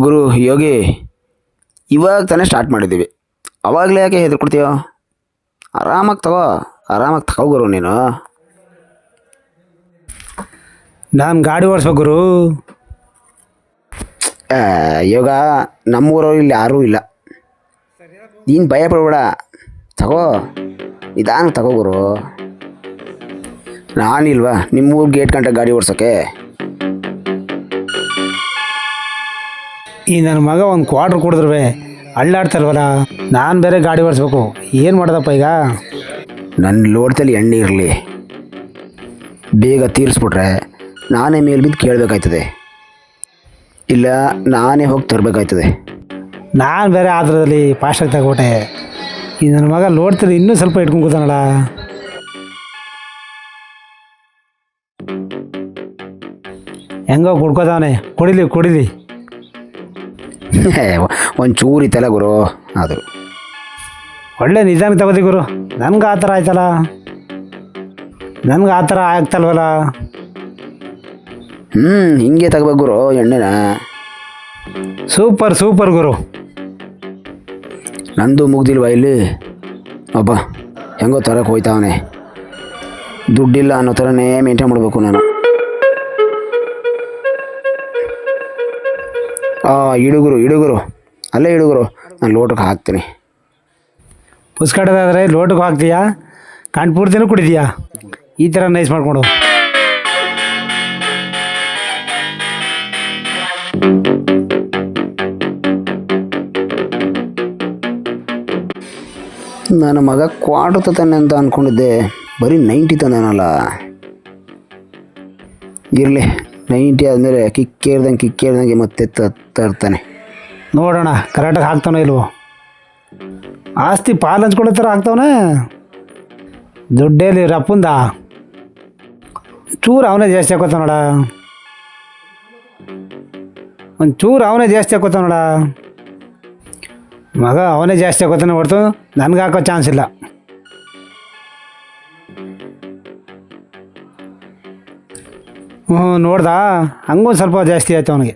ಗುರು ಯೋಗಿ, ಇವಾಗ ತಾನೇ ಸ್ಟಾರ್ಟ್ ಮಾಡಿದ್ದೀವಿ, ಅವಾಗಲೇ ಯಾಕೆ ಹೆದರ್ಕೊಡ್ತೀಯೋ? ಆರಾಮಾಗಿ ತಗೋ ಗುರು ನೀನು. ನಾನು ಗಾಡಿ ಓಡಿಸ್ಬೇಕು ಗುರು. ಯೋಗ, ನಮ್ಮೂರವ್ರು ಇಲ್ಲಿ ಯಾರೂ ಇಲ್ಲ, ನೀನು ಭಯ ಪಡಬೇಡ, ತಗೋ, ನಿಧಾನ ತಗೋ ಗುರು. ನಾನಿಲ್ವಾ ನಿಮ್ಮೂರು ಗೇಟ್ ಗಂಟೆ ಗಾಡಿ ಓಡ್ಸೋಕ್ಕೆ? ಈ ನನ್ನ ಮಗ ಒಂದು ಕ್ವಾರ್ಟ್ರ್ ಕುಡಿದ್ರುವೆ ಅಳ್ಳಾಡ್ತಾರವಲ್ಲ, ನಾನು ಬೇರೆ ಗಾಡಿ ಓಡಿಸ್ಬೇಕು, ಏನು ಮಾಡೋದಪ್ಪ ಈಗ? ನನ್ನ ಲೋಟದಲ್ಲಿ ಎಣ್ಣೆ ಇರಲಿ, ಬೇಗ ತೀರಿಸ್ಬಿಟ್ರೆ ನಾನೇ ಮೇಲೆ ಬಿದ್ದು ಕೇಳಬೇಕಾಯ್ತದೆ, ಇಲ್ಲ ನಾನೇ ಹೋಗಿ ತರಬೇಕಾಯ್ತದೆ. ನಾನು ಬೇರೆ ಆದ್ರದಲ್ಲಿ ಫಾಸ್ಟಾಗಿ ತಗೋಟೆ. ಈ ನನ್ನ ಮಗ ಲೋಡ್ತಲ್ಲಿ ಇನ್ನೂ ಸ್ವಲ್ಪ ಇಟ್ಕೊಂಡು ಕೂತಾನಲ್ಲ. ಹೆಂಗೋ ಕುಡ್ಕೋತಾವನೆ, ಕುಡಿಲಿ. ಒಂಚೂರು ಇತ್ತಲ್ಲ ಗುರು, ಅದು ಒಳ್ಳೆ ನಿಧಾನಕ್ಕೆ ತಗೋದಿ ಗುರು. ನನಗೆ ಆ ಥರ ಆಯ್ತಲ್ಲ, ನನಗೆ ಆ ಥರ ಆಗ್ತಲ್ವಲ್ಲ. ಹಿಂಗೆ ತಗೋಬೇಕು ಗುರು ಎಣ್ಣೆನ. ಸೂಪರ್ ಗುರು. ನಂದು ಮುಗ್ದಿಲ್ವಾ ಇಲ್ಲಿ? ಒಬ್ಬ ಹೆಂಗೋ ತರಕ್ಕೆ ಹೋಯ್ತಾವನೆ, ದುಡ್ಡಿಲ್ಲ ಅನ್ನೋ ಥರನೇ ಮೇಂಟೈನ್ ಮಾಡಬೇಕು ನಾನು. ಇಡುಗುರು ಅಲ್ಲೇ ಇಡುಗುರು, ನಾನು ಲೋಟಕ್ಕೆ ಹಾಕ್ತೀನಿ. ಪುಸ್ಕಟದಾದರೆ ಲೋಟಕ್ಕೆ ಹಾಕ್ತೀಯಾ, ಕಾಣ್ಪೂರ್ತಿನೂ ಕುಡಿದೀಯಾ? ಈ ಥರ ನೈಸ್ ಮಾಡಿಕೊಂಡು ನನ್ನ ಮಗ ಕ್ವಾರ್ಟರ್ ತಾನೆ ಅಂತ ಅಂದ್ಕೊಂಡಿದ್ದೆ, ಬರೀ 90 ತಂದಾನಲ್ಲ. ಇರಲಿ, 90 ಆದಮೇಲೆ ಕಿಕ್ಕೇರ್ದಂಗೆ ಮತ್ತೆ ತರ್ತಾನೆ. ನೋಡೋಣ ಕರೆಕ್ಟಾಗಿ ಹಾಕ್ತಾನೋ ಇಲ್ವೋ. ಆಸ್ತಿ ಪಾಲು ಹಂಚ್ಕೊಳ್ಳೋ ಥರ ಆಗ್ತಾವನೆ. ದುಡ್ಡೇಲಿ ರಪ್ಪಂದ ಚೂರು ಅವನೇ ಜಾಸ್ತಿ ಹಾಕೋತಾವ ನೋಡ, ಒಂಚೂರು ಅವನೇ ಜಾಸ್ತಿ ಹಾಕೋತಾವ ನೋಡ. ಮಗ ಅವನೇ ಜಾಸ್ತಿ ಹಾಕೋತಾನೆ ಹೊರ್ತು ನನಗೆ ಹಾಕೋ ಚಾನ್ಸ್ ಇಲ್ಲ. ನೋಡ್ದ, ಹಂಗೊಂದು ಸ್ವಲ್ಪ ಜಾಸ್ತಿ ಆಯ್ತು ಅವನಿಗೆ.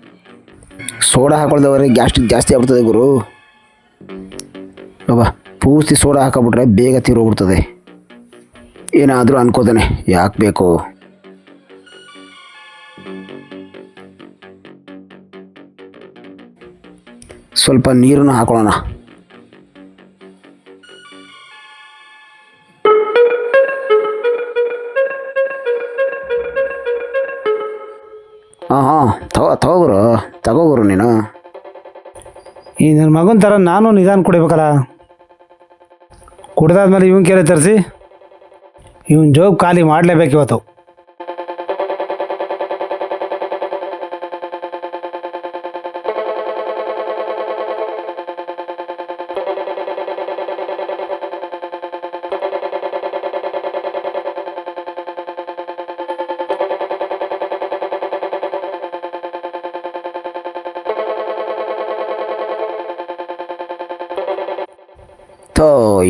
ಸೋಡಾ ಹಾಕೊಳ್ದವ್ರಿಗೆ ಗ್ಯಾಸ್ಟ್ರಿಕ್ ಜಾಸ್ತಿ ಆಗ್ಬಿಡ್ತದೆ ಗುರು. ಬಾಬಾ, ಪೂರ್ತಿ ಸೋಡಾ ಹಾಕೊಬಿಟ್ರೆ ಬೇಗ ತೀರೋಗ್ಬಿಡ್ತದೆ. ಏನಾದರೂ ಅನ್ಕೋತಾನೆ, ಯಾಕೆ ಬೇಕು? ಸ್ವಲ್ಪ ನೀರನ್ನು ಹಾಕೊಳ್ಳೋಣ. ಹಾಂ ತಗೋ ಗುರು ನೀನು. ಈ ನನ್ನ ಮಗನ ಥರ ನಾನು ನಿಧಾನ ಕುಡಿಬೇಕಲ್ಲ. ಕುಡ್ದಾದ್ಮೇಲೆ ಇವನ್ ಕೇಳಿ ತರಿಸಿ ಇವನ್ ಜೋಬ್ ಖಾಲಿ ಮಾಡಲೇಬೇಕು ಇವತ್ತು.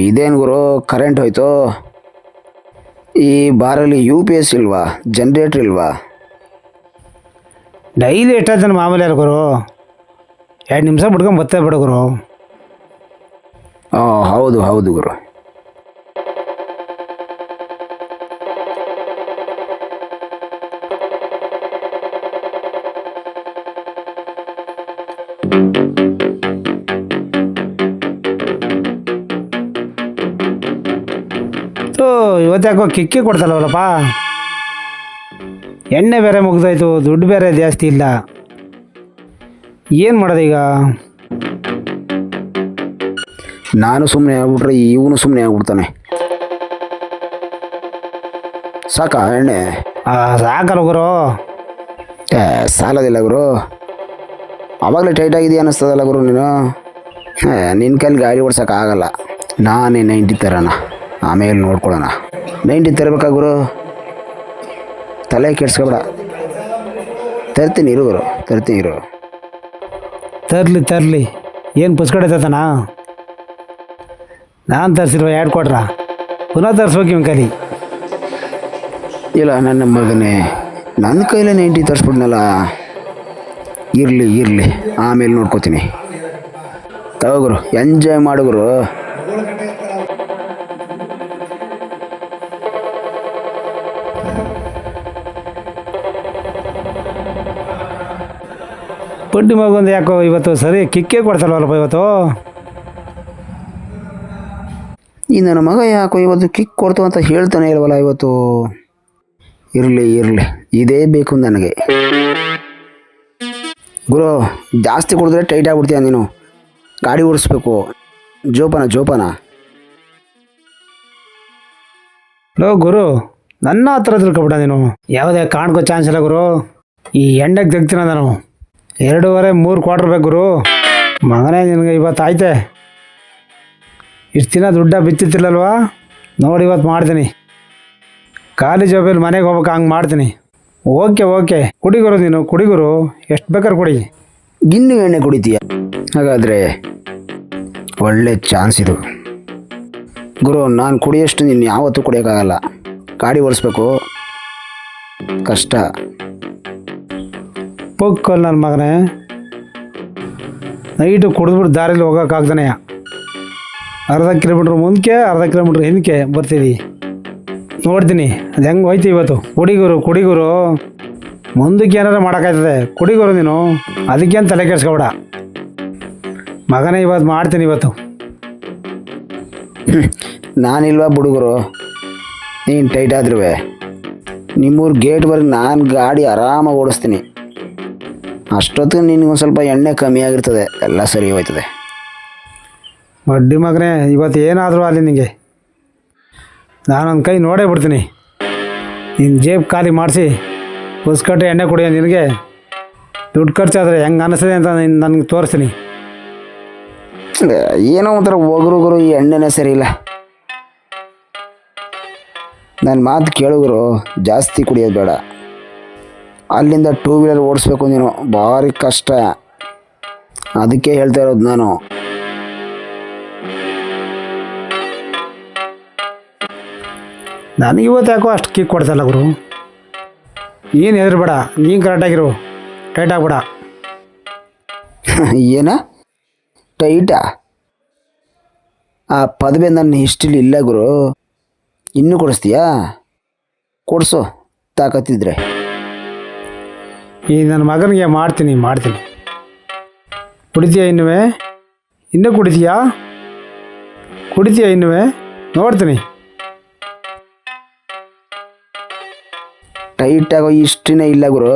ಇದೇನು ಗುರು, ಕರೆಂಟ್ ಹೋಯ್ತು. ಈ ಬಾರಲ್ಲಿ UPS ಇಲ್ವಾ, ಜನ್ರೇಟ್ರ್ ಇಲ್ವಾ? ಡೈಲಿ ಎಷ್ಟಾಯ್ತಾನೆ ಮಾಮೂಲಿ ಅಲ್ಲ ಗುರು, 2 ನಿಮಿಷ ಬಿಡ್ಕೊಂಡು ಬರ್ತೇ ಬಿಡು ಗುರು. ಹೌದು ಗುರು. ಇವತ್ತಾಕೋ ಕಿಕ್ಕಿ ಕೊಡ್ತಲ್ವಲ್ಲಪ್ಪ. ಎಣ್ಣೆ ಬೇರೆ ಮುಗ್ದೋಯ್ತು, ದುಡ್ಡು ಬೇರೆ ಜಾಸ್ತಿ ಇಲ್ಲ. ಏನು ಮಾಡೋದು ಈಗ? ನಾನು ಸುಮ್ಮನೆ ಆಗ್ಬಿಟ್ರೆ ಇವನು ಸುಮ್ಮನೆ ಆಗ್ಬಿಡ್ತಾನೆ. ಸಾಕಾ ಎಣ್ಣೆ? ಸಾಕಲ್ಲ ಗುರು. ಸಾಲದಿಲ್ಲ ಗುರು. ಆವಾಗಲೇ ಟೈಟ್ ಆಗಿದೆಯಾ ಅನ್ನಿಸ್ತದಲ್ಲ ಗುರು ನೀನು. ನಿನ್ನ ಕೈಲಿ ಗಾಡಿ ಓಡ್ಸೋಕ್ಕಾಗಲ್ಲ. ನಾನೇ 90 ತರೋಣ, ಆಮೇಲೆ ನೋಡ್ಕೊಳ್ಳೋಣ. 90 ತರಬೇಕಾ ಗುರು? ತಲೆ ಕೆಡ್ಸ್ಕೊಬೇಡ. ತರ್ತೀನಿ ಇರು ಗುರು, ತರ್ತೀನಿ ಇರು. ತರಲಿ ಏನು ಪುಸ್ಕಡೈತನ? ನಾನು ತರಿಸಿರುವ 2 ಕೊಟ್ರ ಪುನಃ ತರಿಸ್ಬೇಕು ಇವನ್ ಕಲಿ. ಇಲ್ಲ ನನ್ನ ಮಗನೇ, ನನ್ನ ಕೈಲೇ 90 ತರಿಸ್ಬಿಡ್ನಲ್ಲ. ಇರಲಿ ಆಮೇಲೆ ನೋಡ್ಕೋತೀನಿ. ತಗೋಗುರು, ಎಂಜಾಯ್ ಮಾಡುಗುರು. ಪುಡ್ಡಿ ಮಗೊಂದು ಯಾಕೋ ಇವತ್ತು ಸರಿ ಕಿಕ್ಕೇ ಕೊಡ್ತಲ್ವಲ್ಲಪ್ಪ ಇವತ್ತು. ಈ ನನ್ನ ಮಗ ಯಾಕೋ ಇವತ್ತು ಕಿಕ್ ಕೊಡ್ತು ಅಂತ ಹೇಳ್ತಾನೆ ಇಲ್ವಲ್ಲ ಇವತ್ತು. ಇರಲಿ ಇದೇ ಬೇಕು ನನಗೆ. ಗುರು, ಜಾಸ್ತಿ ಕುಡಿದ್ರೆ ಟೈಟ್ ಆಗ್ಬಿಡ್ತೀಯ ನೀನು. ಗಾಡಿ ಓಡಿಸ್ಬೇಕು. ಜೋಪಾನ. ಲೋ ಗುರು, ನನ್ನ ಹತ್ರ ತಿಳ್ಕೊಬಿಡ ನೀನು. ಯಾವುದೇ ಕಾಣ್ಕೋ ಚಾನ್ಸ್ ಇಲ್ಲ ಗುರು. ಈ ಎಣ್ಣೆಗೆ ತೆಗ್ತೀನ ನಾನು. 2.5-3 ಕ್ವಾರ್ಟರ್ ಬೇಕು ಗುರು. ಮಗನೇ ನಿನಗೆ ಇವತ್ತು ಆಯ್ತೆ. ಇಷ್ಟು ದಿನ ದುಡ್ಡ ಬಿತ್ತಿತ್ತಿಲ್ಲಲ್ವಾ? ನೋಡಿ ಇವತ್ತು ಮಾಡ್ತೀನಿ. ಖಾಲಿ ಜೋಬಲ್ಲಿ ಮನೆಗೆ ಹೋಗ್ಬೇಕು, ಹಂಗೆ ಮಾಡ್ತೀನಿ. ಓಕೆ ಕುಡಿಗುರು, ನೀನು ಕುಡಿಗುರು, ಎಷ್ಟು ಬೇಕಾದ್ರೆ ಕುಡಿ. ಇನ್ನೂ ಎಣ್ಣೆ ಕುಡಿತೀಯ? ಹಾಗಾದರೆ ಒಳ್ಳೆ ಚಾನ್ಸ್ ಇದು ಗುರು. ನಾನು ಕುಡಿಯೋಷ್ಟು ನೀನು ಯಾವತ್ತೂ ಕುಡಿಯೋಕ್ಕಾಗಲ್ಲ. ಗಾಡಿ ಓಡಿಸ್ಬೇಕು, ಕಷ್ಟ. ಪೊಕ್ಕಲ್ ನನ್ನ ಮಗನೇ, ನೈಟು ಕುಡಿದ್ಬಿಟ್ಟು ದಾರಿಲಿ ಹೋಗೋಕ್ಕಾಗ್ದಾನೆ. ಅರ್ಧ ಕಿಲೋಮೀಟ್ರ್ ಮುಂದಕ್ಕೆ, ಅರ್ಧ ಕಿಲೋಮೀಟ್ರ್ ಹಿಂದಕ್ಕೆ ಬರ್ತೀವಿ. ನೋಡ್ತೀನಿ ಅದು ಹೆಂಗೆ ಹೋಯ್ತು ಇವತ್ತು. ಕುಡಿಗುರು, ಮುಂದಕ್ಕೆ ಏನಾರು ಮಾಡೋಕ್ಕಾಯ್ತದೆ. ಕುಡಿಗುರು ನೀನು, ಅದಕ್ಕೇನು ತಲೆ ಕೆಡ್ಸ್ಕೊಬೇಡ ಮಗನೇ. ಇವತ್ತು ಮಾಡ್ತೀನಿ ಇವತ್ತು. ನಾನಿಲ್ವಾ ಬುಡುಗರು, ನೀನು ಟೈಟ್ ಆದ್ರೂ ನಿಮ್ಮೂರು ಗೇಟ್ವರೆಗೆ ನಾನು ಗಾಡಿ ಆರಾಮಾಗಿ ಓಡಿಸ್ತೀನಿ. ಅಷ್ಟೊತ್ತಿಗೆ ನಿನಗೊಂದು ಸ್ವಲ್ಪ ಎಣ್ಣೆ ಕಮ್ಮಿ ಆಗಿರ್ತದೆ, ಎಲ್ಲ ಸರಿ ಹೋಯ್ತದೆ. ಬಡ್ಡಿ ಮಗನೇ, ಇವತ್ತು ಏನಾದರೂ ಅಲ್ಲಿ ನಿನಗೆ ನಾನೊಂದು ಕೈ ನೋಡೇ ಬಿಡ್ತೀನಿ. ನಿನ್ನ ಜೇಬ್ ಖಾಲಿ ಮಾಡಿಸಿ ಪುಸ್ಕಟ್ಟೆ ಎಣ್ಣೆ ಕುಡಿಯೋ ನಿನಗೆ ದುಡ್ಡು ಖರ್ಚಾದರೆ ಹೆಂಗೆ ಅನ್ನಿಸ್ತದೆ ಅಂತ ನನಗೆ ತೋರಿಸ್ತೀನಿ. ಏನೋ ಒಂಥರ ಹೋಗ್ರು, ಈ ಎಣ್ಣೆನೇ ಸರಿ ಇಲ್ಲ. ನನ್ನ ಮಾತು ಕೇಳುಗರು, ಜಾಸ್ತಿ ಕುಡಿಯೋದು ಬೇಡ. ಅಲ್ಲಿಂದ 2 ವೀಲರ್ ಓಡಿಸ್ಬೇಕು ನೀನು, ಭಾರಿ ಕಷ್ಟ. ಅದಕ್ಕೆ ಹೇಳ್ತಾ ಇರೋದು ನಾನು. ನನಗೆ ಇವತ್ತು ಯಾಕೋ ಅಷ್ಟು ಕಿಕ್ ಕೊಡ್ತಲ್ಲ ಗುರು. ಏನು ಹೆದರ್ಬೇಡ, ನೀನು ಕರೆಕ್ಟಾಗಿರು, ಟೈಟ್ ಆಗ್ಬೇಡ. ಏನ ಟೈಟಾ? ಆ ಪದವೇ ನನ್ನ ಹಿಸ್ಟ್ರಿಲಿ ಇಲ್ಲ ಗುರು. ಇನ್ನೂ ಕೊಡಿಸ್ತೀಯಾ? ಕೊಡಿಸು ತಾಕತ್ತಿದ್ರೆ. ಈ ನನ್ನ ಮಗನಿಗೆ ಮಾಡ್ತೀನಿ. ಕುಡಿತೀಯ ಇನ್ನೂ ಕುಡಿತೀಯಾ ಇನ್ನುವೇ? ನೋಡ್ತೀನಿ. ಟೈಟಾಗೋ ಇಷ್ಟಿನೇ ಇಲ್ಲ ಗುರು.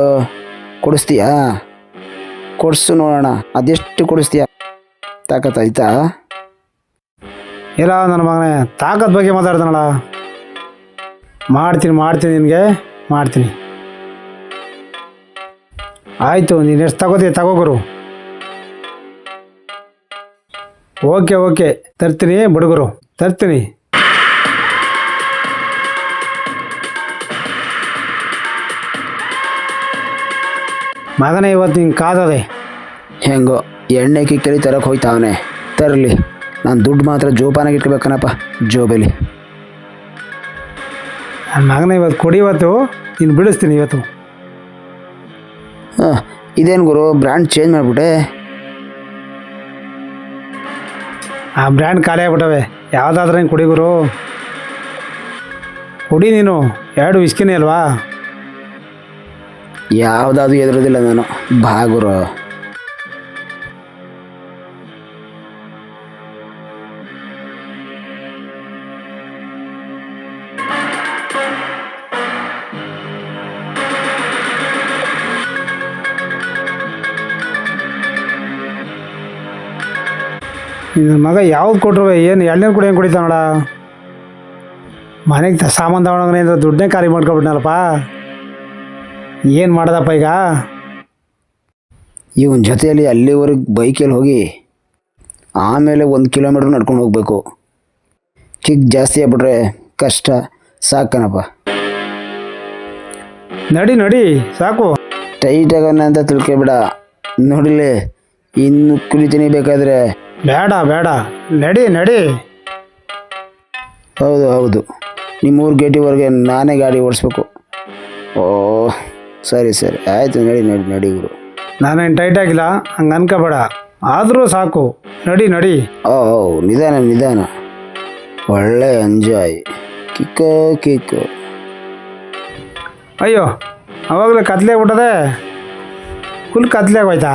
ಕೊಡಿಸ್ತೀಯಾ? ಕೊಡಿಸು ನೋಡೋಣ, ಅದೆಷ್ಟು ಕೊಡಿಸ್ತೀಯಾ? ತಾಕತ್ತಾಯ್ತಾ? ಇಲ್ಲ ನನ್ನ ಮಗನೇ, ತಾಕತ್ ಬಗ್ಗೆ ಮಾತಾಡ್ತಾನಲ್ಲ. ಮಾಡ್ತೀನಿ ನಿನಗೆ ಮಾಡ್ತೀನಿ. ಆಯಿತು, ನೀನು ಎಷ್ಟು ತಗೋತೀಯ ತಗೋಗುರು. ಓಕೆ ತರ್ತೀನಿ ಬುಡುಗರು, ತರ್ತೀನಿ. ಮಗನೇ ಇವತ್ತು ಹಿಂಗೆ ಕಾದದೆ. ಹೆಂಗೋ ಎಣ್ಣೆ ಕಿಕ್ಕಲಿ ತರಕ್ಕೆ ಹೋಯ್ತಾವನೆ. ತರಲಿ, ನಾನು ದುಡ್ಡು ಮಾತ್ರ ಜೋಪಾನಾಗಿ ಇಟ್ಕೋಬೇಕನಪ್ಪ, ಜೋಬಲಿ. ನನ್ನ ಮಗನೇ ಇವತ್ತು ಕೊಡಿ, ಇವತ್ತು ನೀನು ಬಿಡಿಸ್ತೀನಿ ಇವತ್ತು. ಇದೇನು ಗುರು, ಬ್ರ್ಯಾಂಡ್ ಚೇಂಜ್ ಮಾಡಿಬಿಟ್ಟೆ? ಆ ಬ್ರ್ಯಾಂಡ್ ಖಾಲಿ ಆಗ್ಬಿಟ್ಟವೆ. ಯಾವುದಾದ್ರೂ ಹಿಂಗೆ ಕುಡಿ ಗುರು, ಕುಡಿ ನೀನು. 2 ವಿಸ್ಕಿನೇ ಅಲ್ವಾ? ಯಾವುದಾದ್ರು ಎದುರೋದಿಲ್ಲ ನಾನು, ಬಾಗುರು. ನಿನ್ನ ಮಗ ಯಾವ್ದು ಕೊಟ್ರು ಏನು ಎಳ್ನೀರು ಕುಡಿ ಹೆಂಗೆ ಕುಡಿತಾನೋಡ. ಮನೆಗೆ ಸಾಮಾನು ತಗೊಂಡೋಗ್ರೆ ಅಂದ್ರೆ ದುಡ್ಡನ್ನೇ ಖಾಲಿ ಮಾಡ್ಕೊಬಿಟ್ನಲ್ಲಪ್ಪ. ಏನು ಮಾಡೋದಪ್ಪ ಈಗ? ಇವನ ಜೊತೆಯಲ್ಲಿ ಅಲ್ಲಿವರೆಗೆ ಬೈಕಲ್ಲಿ ಹೋಗಿ ಆಮೇಲೆ 1 ಕಿಲೋಮೀಟ್ರ್ ನಡ್ಕೊಂಡು ಹೋಗಬೇಕು. ಕಿಕ್ ಜಾಸ್ತಿ ಆಗ್ಬಿಟ್ರೆ ಕಷ್ಟ. ಸಾಕನಪ್ಪ. ನಡಿ ನಡಿ ಸಾಕು. ಟೈಟ್ ಆಗೋಣ ಅಂತ ತಿಳ್ಕೊಬೇಡ. ನೋಡಿಲಿ ಇನ್ನು ಕುಳಿತೀನಿ ಬೇಕಾದರೆ. ಬೇಡ ಬೇಡ, ನಡಿ ನಡಿ. ಹೌದು ಹೌದು, ನಿಮ್ಮೂರು ಗೇಟಿವರೆಗೆ ನಾನೇ ಗಾಡಿ ಓಡಿಸ್ಬೇಕು. ಓ ಸರಿ ಸರಿ ಆಯಿತು, ನಡಿ ನಡಿ ನಡಿ ಗುರು. ನಾನೇನು ಟೈಟ್ ಆಗಿಲ್ಲ ಹಂಗೆ ಅನ್ಕೋಬೇಡ, ಆದರೂ ಸಾಕು. ನಡಿ ನಡಿ. ಓ ನಿಧಾನ ನಿಧಾನ. ಒಳ್ಳೆ ಎಂಜಾಯ್. ಕಿಕ್ಕೋ ಕಿಕ್ಕು. ಅಯ್ಯೋ ಅವಾಗಲೇ ಕತ್ಲೆ ಆಗ್ಬಿಟ್ಟದೆ. ಫುಲ್ ಕತ್ಲೆ ಆಗೋಯ್ತಾ?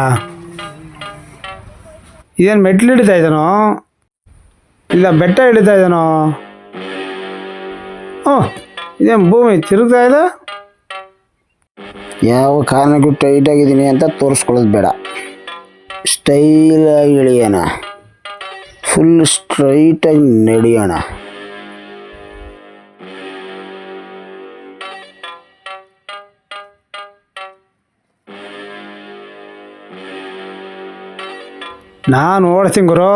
ಇದೇನು ಮೆಟ್ಲು ಹಿಡಿತಾ ಇದ್ದಾನೋ ಇಲ್ಲ ಬೆಟ್ಟ ಹಿಡಿತಾ ಇದ್ದಾನೋ? ಇದೇನು ಭೂಮಿ ತಿರುಗ್ತಾ ಇದೆ? ಯಾವ ಕಾರಣಕ್ಕೂ ಟೈಟ್ ಆಗಿದ್ದೀನಿ ಅಂತ ತೋರಿಸ್ಕೊಳ್ಳೋದು ಬೇಡ. ಸ್ಟೈಲಾಗಿ ಇಳಿಯೋಣ, ಫುಲ್ ಸ್ಟ್ರೈಟಾಗಿ ನಡೆಯೋಣ. ನಾನು ಓಡಿಸ್ತೀನಿ ಗುರು.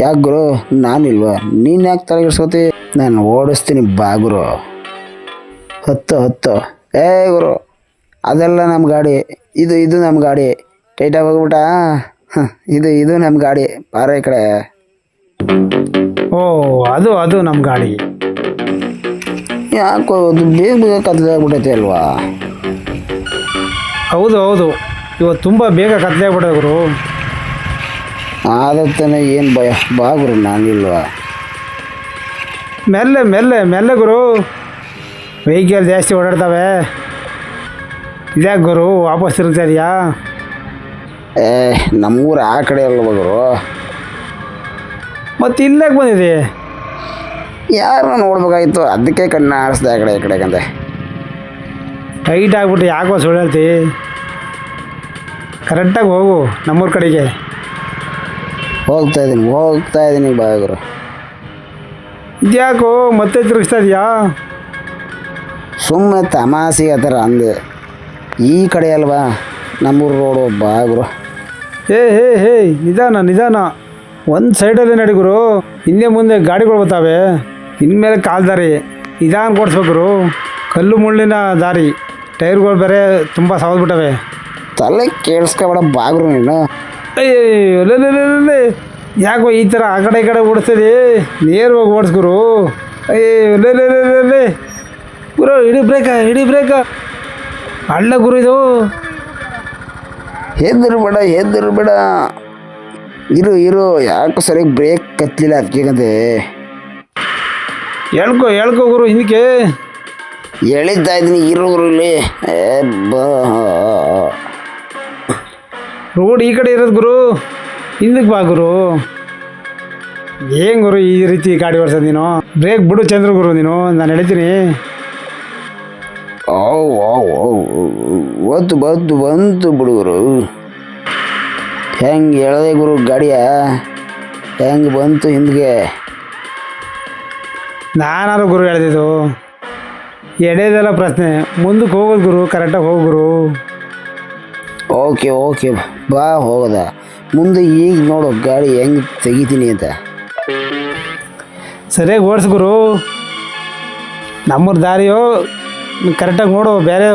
ಯಾಕೆ ಗುರು? ನಾನಿಲ್ವಾ? ನೀನು ಯಾಕೆ ತಲೆಗೆಡ್ಸ್ಕೊತಿ? ನಾನು ಓಡಿಸ್ತೀನಿ ಬಾ ಗುರು. ಹತ್ತು. ಏ ಗುರು, ಅದೆಲ್ಲ ನಮ್ಮ ಗಾಡಿ. ಇದು ನಮ್ಮ ಗಾಡಿ. ಟೈಟಾಗಿ ಹೋಗ್ಬಿಟ್ಟ. ಇದು ನಮ್ಮ ಗಾಡಿ. ಬಾರ ಈ ಕಡೆ. ಓ ಅದು ನಮ್ಮ ಗಾಡಿ. ಯಾಕೋ ಅದು ಬೇಗ ಕತ್ತಲಾಗ್ಬಿಟ್ಟೈತೆ ಅಲ್ವಾ? ಹೌದು ಇವತ್ತು ತುಂಬ ಬೇಗ ಕತ್ಲೆ ಆಗ್ಬಿಟ್ಟೆ ಗುರು. ಆದತ್ತಾನೆ ಏನು ಭಯ? ಬಾ ಗುರು, ನಾನಿಲ್ವಾ? ಮೆಲ್ಲೆ ಮೆಲ್ಲೆ ಮೆಲ್ಲೆ ಗುರು. ವೆಹಿಕಲ್ ಜಾಸ್ತಿ ಓಡಾಡ್ತವೆ. ಇದ್ಯಾಕೆ ಗುರು ವಾಪಸ್ ತಿರುಗ್ತಾ ಇದೆಯಾ? ನಮ್ಮೂರು ಆ ಕಡೆ ಅಲ್ವ ಗುರು? ಮತ್ತು ಇಲ್ಲಾಕೆ ಬಂದಿದೆ? ಯಾರನ್ನ ನೋಡ್ಬೇಕಾಗಿತ್ತು, ಅದಕ್ಕೆ ಕಣ್ಣು ಆಡಿಸ್ದೆ ಆ ಕಡೆ ಈ ಕಡೆಗಂತೆ. ಟೈಟ್ ಆಗ್ಬಿಟ್ಟು ಯಾಕೋ ಸುಳ್ಳು ಹೇಳ್ತಿ? ಕರೆಕ್ಟಾಗಿ ಹೋಗು ನಮ್ಮೂರ ಕಡೆಗೆ. ಹೋಗ್ತಾ ಇದ್ದೀನಿ ಬಾ ಗುರು. ಇದ್ಯಾಕೋ ಮತ್ತೆ ತಿರುಗಿಸ್ತಾ ಇದೆಯಾ? ಸುಮ್ಮನೆ ತಮಾಷೆಗೆ ಆ ಥರ ಅಂದೆ. ಈ ಕಡೆ ಅಲ್ವಾ ನಮ್ಮೂರು ರೋಡು, ಬಾ ಗುರು. ಹೇ ನಿಧಾನ. ಒಂದು ಸೈಡಲ್ಲೇ ನಡಿ ಗುರು. ಹಿಂದೆ ಮುಂದೆ ಗಾಡಿಗಳು ಬರ್ತಾವೆ. ಇನ್ಮೇಲೆ ಕಾಲು ದಾರಿ ನಿಧಾನ ಕೊಡಿಸ್ಬೇಕು ಗುರು. ಕಲ್ಲು ಮುಳ್ಳಿನ ದಾರಿ. ಟೈರ್ಗಳು ಬೇರೆ ತುಂಬ ಸವದ್ಬಿಟ್ಟವೆ. ತಲೆ ಕೇಳಿಸ್ಕೊಬೇಡ ಬಾ ಗುರು ನೀನು. ಅಯ್ಯೋ ಯಾಕೋ ಈ ಥರ ಆ ಕಡೆ ಈ ಕಡೆ ಓಡಿಸ್ತಿದೆ? ನೇರವಾಗಿ ಓಡಿಸ್ಗುರು. ಅಯ್ಯೋ ಗುರು, ಹಿಡಿ ಬ್ರೇಕ. ಅಲ್ಲ ಗುರು, ಇದು ಹೆದರ್ಬೇಡ. ಇರು ಯಾಕೋ ಸರಿಯಾಗಿ ಬ್ರೇಕ್ ಕತ್ತಲಿಲ್ಲ ಅದಕ್ಕಂತೆ. ಹೇಳ್ಕೊ ಗುರು ಹಿಂದಕ್ಕೆ. ಎಳಿತಾ ಇದ್ದೀನಿ, ಇರು ಗುರು ಇಲ್ಲಿ. ರೋಡ್ ಈ ಕಡೆ ಇರೋದು ಗುರು, ಹಿಂದಕ್ಕೆ ಬಾ ಗುರು. ಏನು ಗುರು ಈ ರೀತಿ ಗಾಡಿ ಓಡಿಸೋದು ನೀನು? ಬ್ರೇಕ್ ಬಿಡು ಚಂದ್ರ ಗುರು ನೀನು, ನಾನು ಎಳಿತೀನಿ. ಬಂತು ಬಿಡುಗರು. ಹೆಂಗೆ ಎಳದೆ ಗುರು ಗಾಡಿಯ? ಹೆಂಗೆ ಬಂತು ಹಿಂದಿಗೆ? ನಾನಾರು ಗುರು ಎಳೆದಿದ್ದು. ಎಳೆದೆಲ್ಲ ಪ್ರಶ್ನೆ, ಮುಂದಕ್ಕೆ ಹೋಗೋದು ಗುರು. ಕರೆಕ್ಟಾಗಿ ಹೋಗು ಗುರು. ಓಕೆ ಬಾ ಹೋಗೋದ. ಮುಂದೆ ಈಗ ನೋಡು ಗಾಡಿ ಹೆಂಗೆ ತೆಗಿತೀನಿ ಅಂತ. ಸರಿಯಾಗಿ ಓಡಿಸು ಗುರು. ನಮ್ಮೂರು ದಾರಿಯೋ ಕರೆಕ್ಟಾಗಿ ನೋಡು, ಬೇರೆ